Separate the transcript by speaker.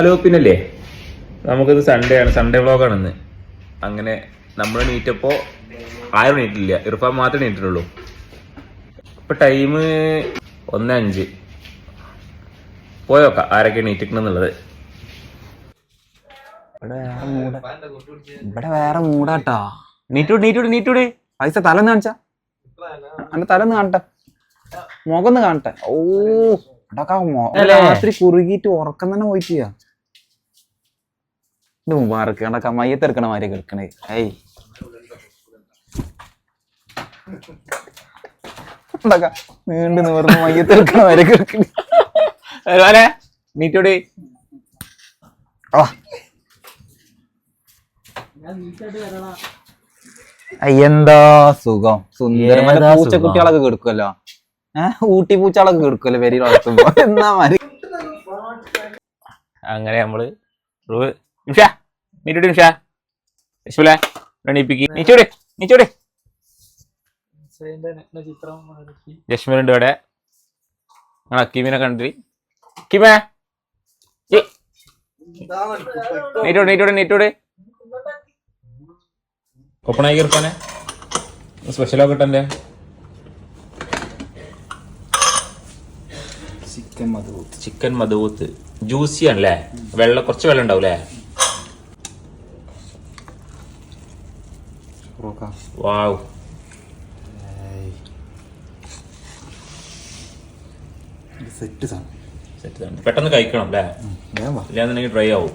Speaker 1: Hello പിന്നല്ലേ നമുക്കിത് Sunday ആണ്, സൺഡേ വ്ളോഗാണ് ഇന്ന്. അങ്ങനെ നമ്മൾ നീറ്റപ്പോൾ ആരും നീറ്റില്ല, ഇർഫാൻ മാത്രമേ നീറ്റിട്ടുള്ളൂ. ഇപ്പം ടൈം 1:05. പോയോക്കാം ആരൊക്കെ നീറ്റിക്കണെന്നുള്ളത്.
Speaker 2: ഇവിടെ വേറെ മൂടാട്ടാ. നീറ്റൂടെ പൈസ തലന്ന് കാണിച്ചാ, അന്റെ തലന്ന് കാണട്ടെ, മുഖന്ന് കാണട്ടെ. ഓ രാത്രി കുറുകിട്ട് ഉറക്കം തന്നെ പോയിട്ട് ഇത് മുബാറക്ക് കണ്ടക്ക മയ്യത്തെടുക്കണ മാതിരി കേൾക്കണേ. ഏയ് നീണ്ടു നിവർന്ന് മയ്യത്തെടുക്കണ മാതിരി കേൾക്കണേ.
Speaker 1: നീറ്റോടെ
Speaker 2: എന്താ സുഖം, സുന്ദരം. പൂച്ചക്കുട്ടികളൊക്കെ കെടുക്കുമല്ലോ, ഊട്ടി പൂച്ചകളൊക്കെ കെടുക്കുമല്ലോ പെരി വളർത്തുമ്പോ. എന്നാ മതി.
Speaker 1: അങ്ങനെ നമ്മള് ജസ്മിനുണ്ട് ഇവിടെ. അക്കീമിനെ കണ്ടി നീറ്റോടെ ഓപ്പണായി ഇർഫാനെ സ്പെഷ്യലൊക്കെ കിട്ടണ്ടേ. ചിക്കൻ മധൂത്ത് ജ്യൂസി ആണല്ലേ, കുറച്ച് വെള്ളം ഉണ്ടാവും അല്ലേ. വാവ്, സെറ്റ് പെട്ടെന്ന് കഴിക്കണം അല്ലേ, ഇല്ലാന്നുണ്ടെങ്കിൽ ഡ്രൈ ആവും.